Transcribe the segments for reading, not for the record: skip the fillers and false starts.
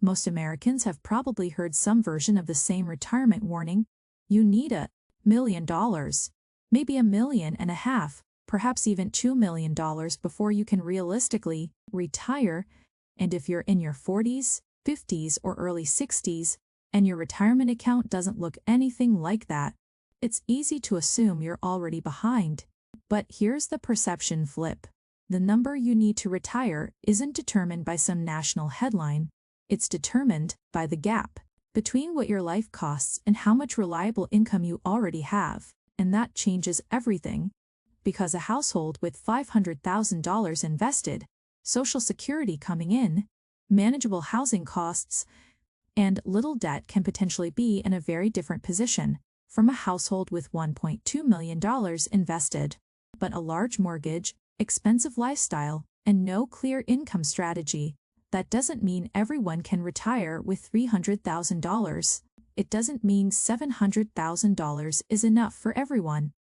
Most Americans have probably heard some version of the same retirement warning. You need $1 million, maybe $1.5 million, perhaps even $2 million before you can realistically retire. And if you're in your 40s, 50s, or early 60s, and your retirement account doesn't look anything like that, it's easy to assume you're already behind. But here's the perception flip. The number you need to retire isn't determined by some national headline. It's determined by the gap between what your life costs and how much reliable income you already have. And that changes everything. Because a household with $500,000 invested, Social Security coming in, manageable housing costs, and little debt can potentially be in a very different position from a household with $1.2 million invested. But a large mortgage, expensive lifestyle, and no clear income strategy, that doesn't mean everyone can retire with $300,000. It doesn't mean $700,000 is enough for everyone.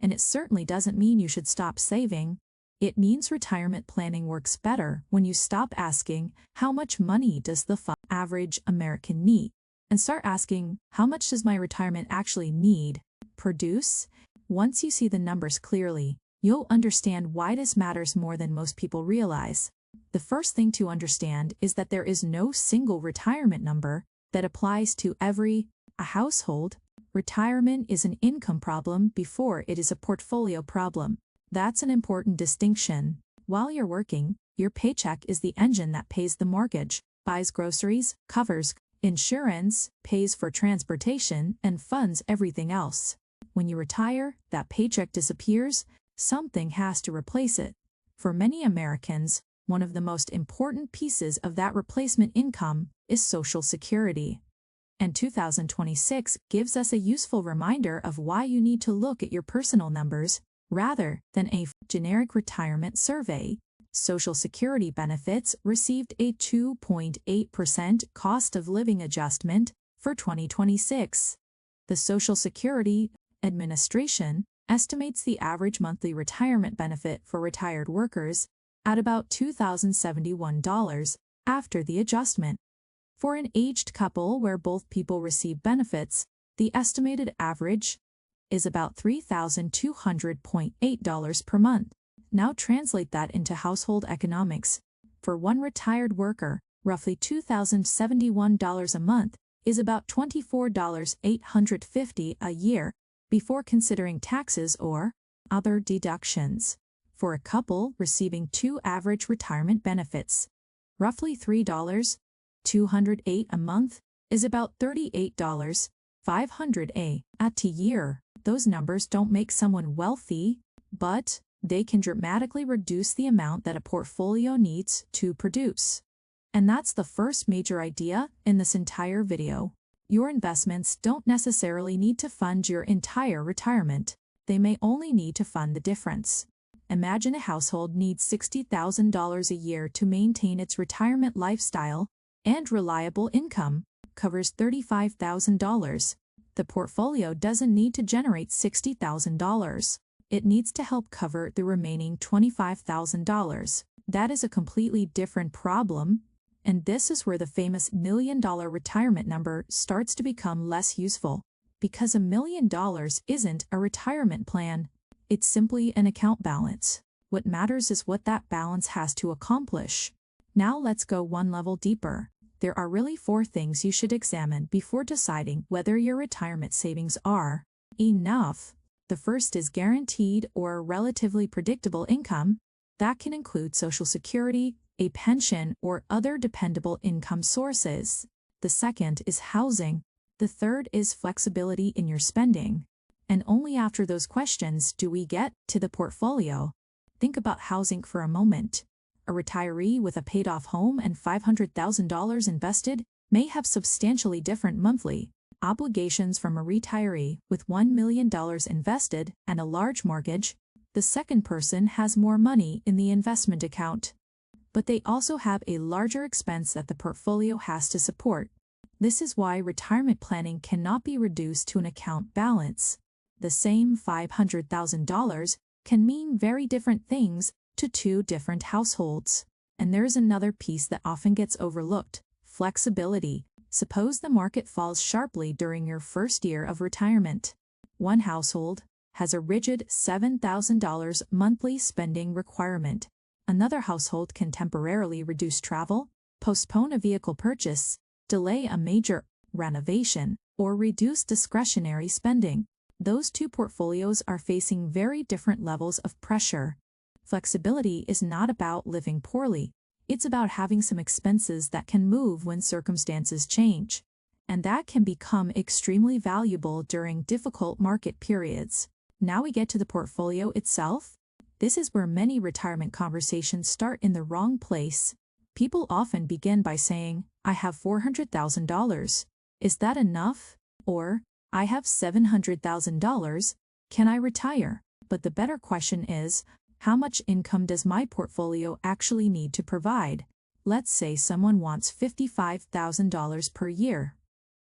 And it certainly doesn't mean you should stop saving. It means retirement planning works better when you stop asking, how much money does the average American need? And start asking, how much does my retirement actually need? Produce? Once you see the numbers clearly, you'll understand why this matters more than most people realize. The first thing to understand is that there is no single retirement number that applies to every household. Retirement is an income problem before it is a portfolio problem. That's an important distinction. While you're working, your paycheck is the engine that pays the mortgage, buys groceries, covers insurance, pays for transportation, and funds everything else. When you retire, that paycheck disappears. Something has to replace it. For many Americans, one of the most important pieces of that replacement income is Social Security. And 2026 gives us a useful reminder of why you need to look at your personal numbers rather than a generic retirement survey. Social Security benefits received a 2.8% cost of living adjustment for 2026. The Social Security Administration estimates the average monthly retirement benefit for retired workers at about $2,071 after the adjustment. For an aged couple where both people receive benefits, the estimated average is about $3,200.8 per month. Now translate that into household economics. For one retired worker, roughly $2,071 a month is about $24,850 a year before considering taxes or other deductions. For a couple receiving two average retirement benefits, roughly $3,208 a month is about $38,500 a year. Those numbers don't make someone wealthy, but they can dramatically reduce the amount that a portfolio needs to produce. And that's the first major idea in this entire video. Your investments don't necessarily need to fund your entire retirement. They may only need to fund the difference. Imagine a household needs $60,000 a year to maintain its retirement lifestyle, and reliable income covers $35,000. The portfolio doesn't need to generate $60,000. It needs to help cover the remaining $25,000. That is a completely different problem, and this is where the famous $1 million retirement number starts to become less useful. Because $1 million isn't a retirement plan. It's simply an account balance. What matters is what that balance has to accomplish. Now let's go one level deeper. There are really 4 things you should examine before deciding whether your retirement savings are enough. The first is guaranteed or relatively predictable income. That can include Social Security, a pension, or other dependable income sources. The second is housing. The third is flexibility in your spending. And only after those questions do we get to the portfolio. Think about housing for a moment. A retiree with a paid-off home and $500,000 invested may have substantially different monthly obligations from a retiree with $1 million invested and a large mortgage. The second person has more money in the investment account, but they also have a larger expense that the portfolio has to support. This is why retirement planning cannot be reduced to an account balance. The same $500,000 can mean very different things to 2 different households. And there's another piece that often gets overlooked: Flexibility. Suppose the market falls sharply during your first year of retirement. One household has a rigid $7,000 monthly spending requirement. Another household can temporarily reduce travel, postpone a vehicle purchase, delay a major renovation, or reduce discretionary spending. Those two portfolios are facing very different levels of pressure. Flexibility is not about living poorly. It's about having some expenses that can move when circumstances change. And that can become extremely valuable during difficult market periods. Now we get to the portfolio itself. This is where many retirement conversations start in the wrong place. People often begin by saying, I have $400,000. Is that enough? Or, I have $700,000. Can I retire? But the better question is, how much income does my portfolio actually need to provide? Let's say someone wants $55,000 per year.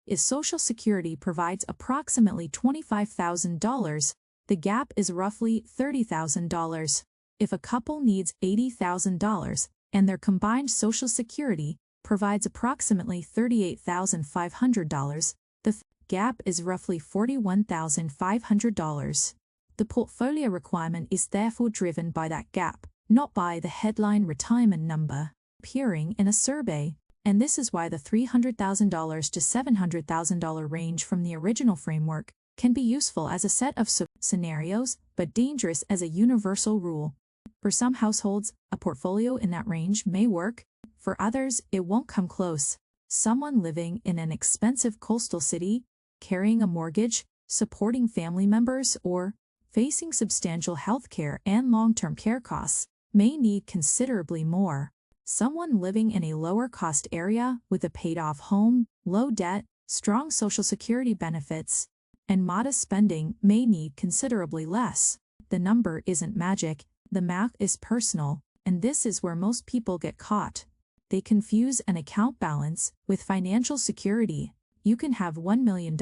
If Social Security provides approximately $25,000, the gap is roughly $30,000. If a couple needs $80,000 and their combined Social Security provides approximately $38,500, the gap is roughly $41,500. The portfolio requirement is therefore driven by that gap, not by the headline retirement number appearing in a survey. And this is why the $300,000 to $700,000 range from the original framework can be useful as a set of scenarios, but dangerous as a universal rule. For some households, a portfolio in that range may work. For others, it won't come close. Someone living in an expensive coastal city, carrying a mortgage, supporting family members, or facing substantial healthcare and long-term care costs may need considerably more. Someone living in a lower-cost area with a paid-off home, low debt, strong Social Security benefits, and modest spending may need considerably less. The number isn't magic, the math is personal, and this is where most people get caught. They confuse an account balance with financial security. You can have $1 million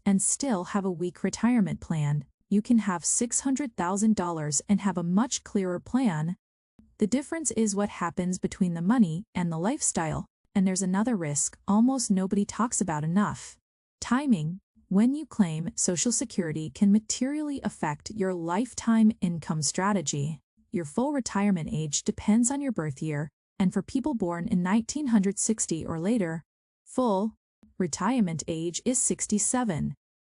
and still have a weak retirement plan. You can have $600,000 and have a much clearer plan. The difference is what happens between the money and the lifestyle. And there's another risk almost nobody talks about enough. Timing. When you claim Social Security can materially affect your lifetime income strategy. Your full retirement age depends on your birth year, and for people born in 1960 or later, full retirement age is 67.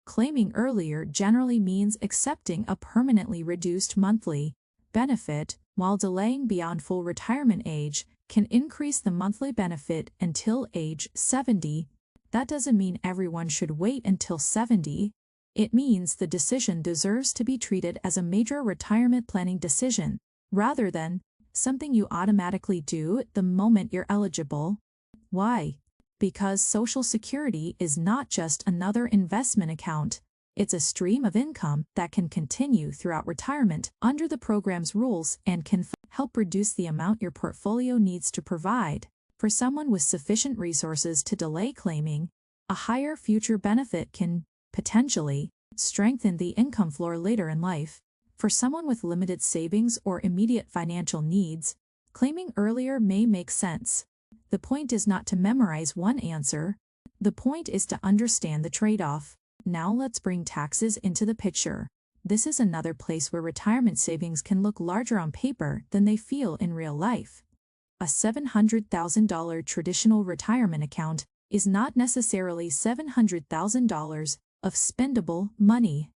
Claiming earlier generally means accepting a permanently reduced monthly benefit, while delaying beyond full retirement age can increase the monthly benefit until age 70. That doesn't mean everyone should wait until 70. It means the decision deserves to be treated as a major retirement planning decision, rather than something you automatically do the moment you're eligible. Why? Because Social Security is not just another investment account. It's a stream of income that can continue throughout retirement under the program's rules and can help reduce the amount your portfolio needs to provide. For someone with sufficient resources to delay claiming, a higher future benefit can potentially strengthen the income floor later in life. For someone with limited savings or immediate financial needs, claiming earlier may make sense. The point is not to memorize one answer. The point is to understand the trade-off. Now let's bring taxes into the picture. This is another place where retirement savings can look larger on paper than they feel in real life. A $700,000 traditional retirement account is not necessarily $700,000 of spendable money.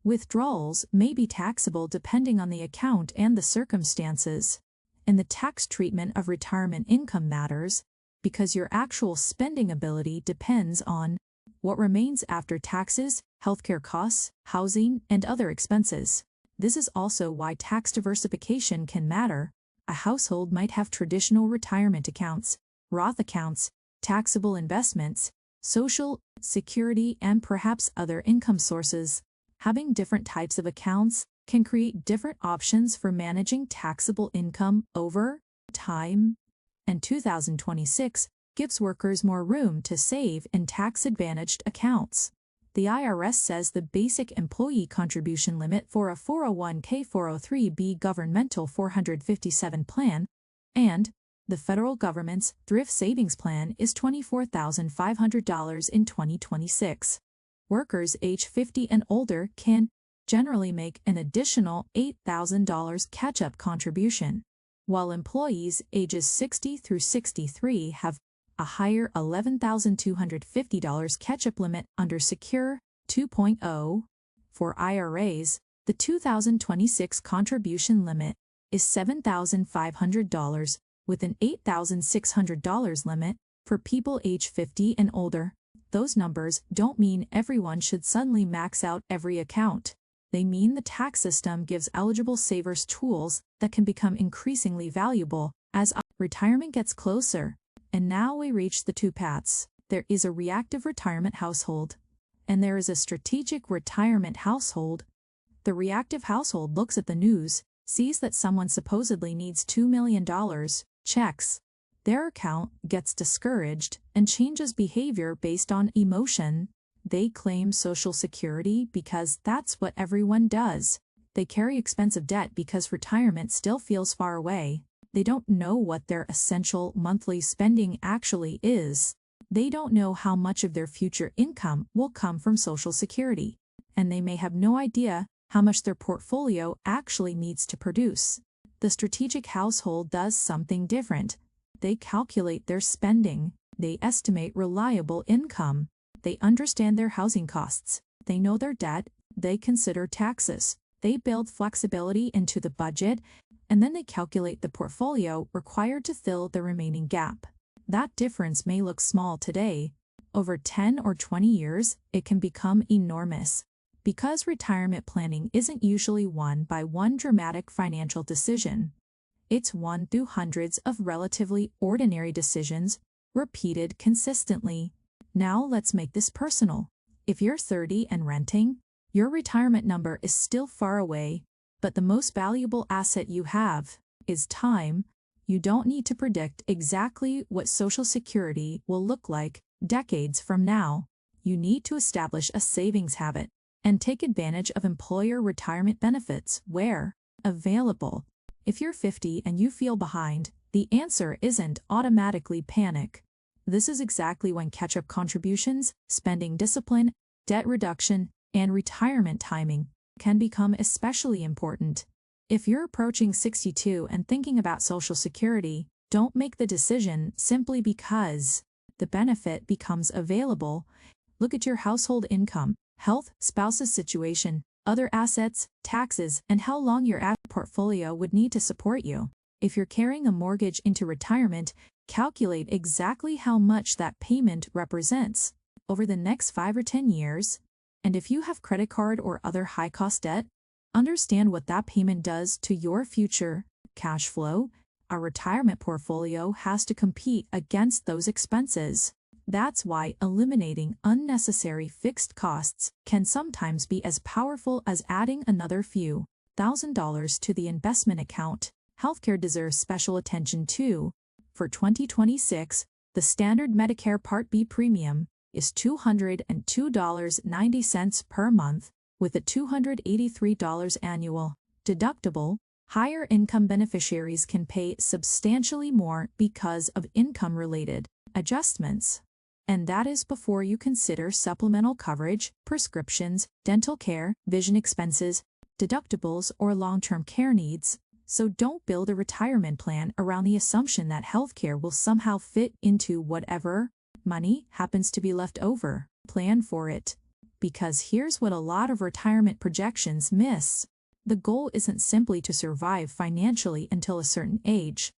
Withdrawals may be taxable depending on the account and the circumstances. And the tax treatment of retirement income matters because your actual spending ability depends on what remains after taxes, healthcare costs, housing, and other expenses. This is also why tax diversification can matter. A household might have traditional retirement accounts, Roth accounts, taxable investments, Social Security, and perhaps other income sources. Having different types of accounts can create different options for managing taxable income over time. And 2026 gives workers more room to save in tax-advantaged accounts. The IRS says the basic employee contribution limit for a 401k 403b governmental 457 plan and The federal government's Thrift Savings Plan is $24,500 in 2026. Workers age 50 and older can generally make an additional $8,000 catch-up contribution, while employees ages 60 through 63 have a higher $11,250 catch-up limit under Secure 2.0. For IRAs, the 2026 contribution limit is $7,500, with an $8,600 limit for people age 50 and older. Those numbers don't mean everyone should suddenly max out every account. They mean the tax system gives eligible savers tools that can become increasingly valuable as retirement gets closer. And now we reach the two paths. There is a reactive retirement household, and there is a strategic retirement household. The reactive household looks at the news, sees that someone supposedly needs $2 million, checks their account, gets discouraged, and changes behavior based on emotion. They claim Social Security because that's what everyone does. They carry expensive debt because retirement still feels far away. They don't know what their essential monthly spending actually is. They don't know how much of their future income will come from Social Security. And they may have no idea how much their portfolio actually needs to produce. The strategic household does something different. They calculate their spending. They estimate reliable income. They understand their housing costs. They know their debt. They consider taxes. They build flexibility into the budget, and then they calculate the portfolio required to fill the remaining gap. That difference may look small today. Over 10 or 20 years, it can become enormous. Because retirement planning isn't usually won by one dramatic financial decision. It's won through hundreds of relatively ordinary decisions, repeated consistently. Now let's make this personal. If you're 30 and renting, your retirement number is still far away, but the most valuable asset you have is time. You don't need to predict exactly what Social Security will look like decades from now. You need to establish a savings habit and take advantage of employer retirement benefits where available. If you're 50 and you feel behind, the answer isn't automatically panic. This is exactly when catch-up contributions, spending discipline, debt reduction, and retirement timing can become especially important. If you're approaching 62 and thinking about Social Security, don't make the decision simply because the benefit becomes available. Look at your household income, health, spouse's situation, other assets, taxes, and how long your asset portfolio would need to support you. If you're carrying a mortgage into retirement, calculate exactly how much that payment represents over the next 5 or 10 years. And if you have credit card or other high-cost debt, understand what that payment does to your future cash flow. A retirement portfolio has to compete against those expenses. That's why eliminating unnecessary fixed costs can sometimes be as powerful as adding another few $1,000 to the investment account. Healthcare deserves special attention too. For 2026, the standard Medicare Part B premium is $202.90 per month, with a $283 annual deductible. Higher income beneficiaries can pay substantially more because of income-related adjustments. And that is before you consider supplemental coverage, prescriptions, dental care, vision expenses, deductibles, or long-term care needs. So don't build a retirement plan around the assumption that healthcare will somehow fit into whatever money happens to be left over. Plan for it. Because here's what a lot of retirement projections miss. The goal isn't simply to survive financially until a certain age.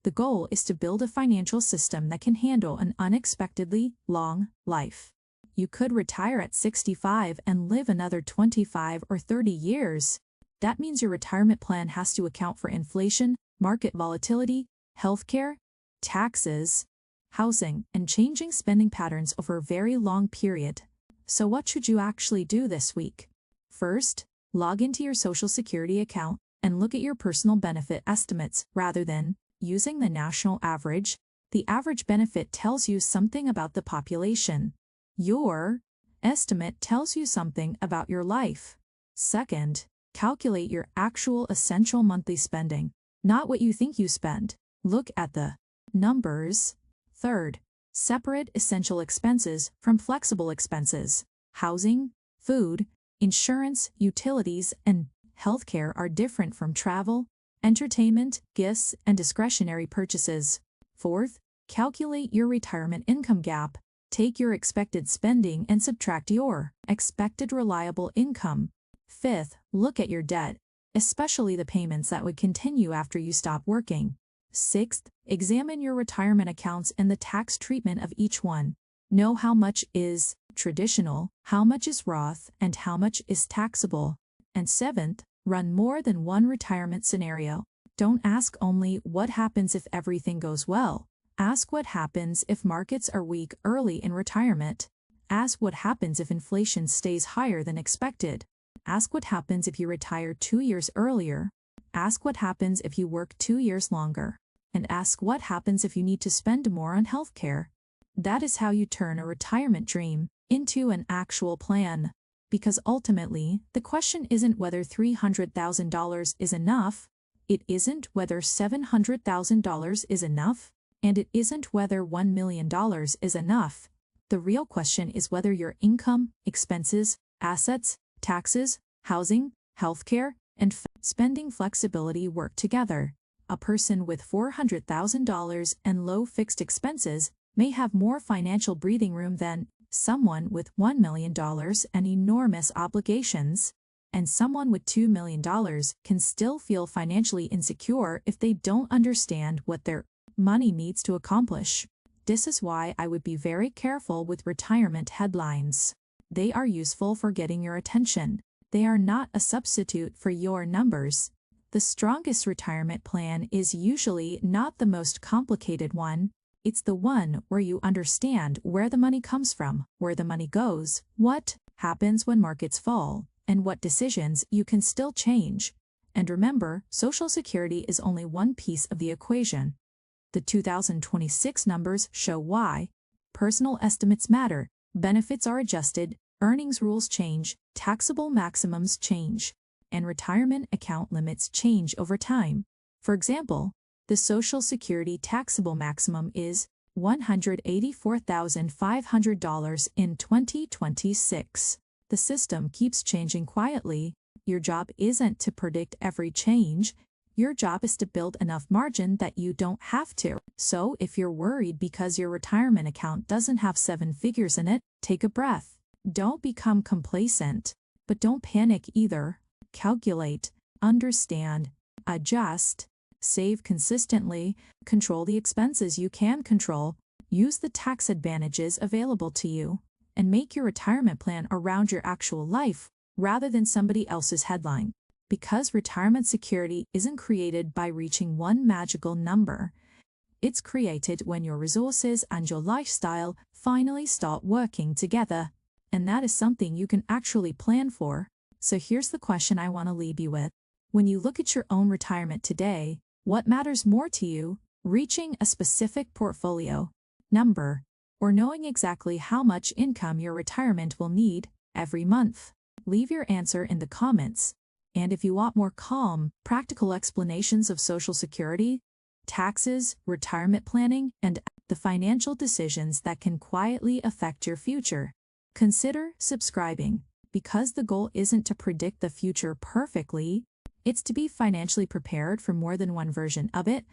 The goal is to build a financial system that can handle an unexpectedly long life. You could retire at 65 and live another 25 or 30 years. That means your retirement plan has to account for inflation, market volatility, healthcare, taxes, housing, and changing spending patterns over a very long period. So what should you actually do this week? First, log into your Social Security account and look at your personal benefit estimates rather than using the national average. The average benefit tells you something about the population. Your estimate tells you something about your life. Second, calculate your actual essential monthly spending, not what you think you spend. Look at the numbers. Third, separate essential expenses from flexible expenses. Housing, food, insurance, utilities, and healthcare are different from travel, entertainment, gifts, and discretionary purchases. Fourth, calculate your retirement income gap. Take your expected spending and subtract your expected reliable income. Fifth, look at your debt, especially the payments that would continue after you stop working. Sixth, examine your retirement accounts and the tax treatment of each one. Know how much is traditional, how much is Roth, and how much is taxable. And seventh, run more than one retirement scenario. Don't ask only what happens if everything goes well. Ask what happens if markets are weak early in retirement. Ask what happens if inflation stays higher than expected. Ask what happens if you retire 2 years earlier. Ask what happens if you work 2 years longer. And ask what happens if you need to spend more on healthcare. That is how you turn a retirement dream into an actual plan. Because ultimately, the question isn't whether $300,000 is enough, it isn't whether $700,000 is enough, and it isn't whether $1 million is enough. The real question is whether your income, expenses, assets, taxes, housing, healthcare, and spending flexibility work together. A person with $400,000 and low fixed expenses may have more financial breathing room than someone with $1 million and enormous obligations. And someone with $2 million can still feel financially insecure if they don't understand what their money needs to accomplish. This is why I would be very careful with retirement headlines. They are useful for getting your attention. They are not a substitute for your numbers. The strongest retirement plan is usually not the most complicated one. It's the one where you understand where the money comes from, where the money goes, what happens when markets fall, and what decisions you can still change. And remember, Social Security is only one piece of the equation. The 2026 numbers show why. Personal estimates matter, benefits are adjusted, earnings rules change, taxable maximums change, and retirement account limits change over time. For example, the Social Security taxable maximum is $184,500 in 2026. The system keeps changing quietly. Your job isn't to predict every change. Your job is to build enough margin that you don't have to. So if you're worried because your retirement account doesn't have 7 figures in it, take a breath. Don't become complacent, but don't panic either. Calculate, understand, adjust, save consistently, control the expenses you can control, use the tax advantages available to you, and make your retirement plan around your actual life rather than somebody else's headline. Because retirement security isn't created by reaching one magical number. It's created when your resources and your lifestyle finally start working together. And that is something you can actually plan for. So here's the question I want to leave you with. When you look at your own retirement today, what matters more to you, reaching a specific portfolio number, or knowing exactly how much income your retirement will need every month? Leave your answer in the comments. And if you want more calm, practical explanations of Social Security, taxes, retirement planning, and the financial decisions that can quietly affect your future, consider subscribing, because the goal isn't to predict the future perfectly, it's to be financially prepared for more than one version of it.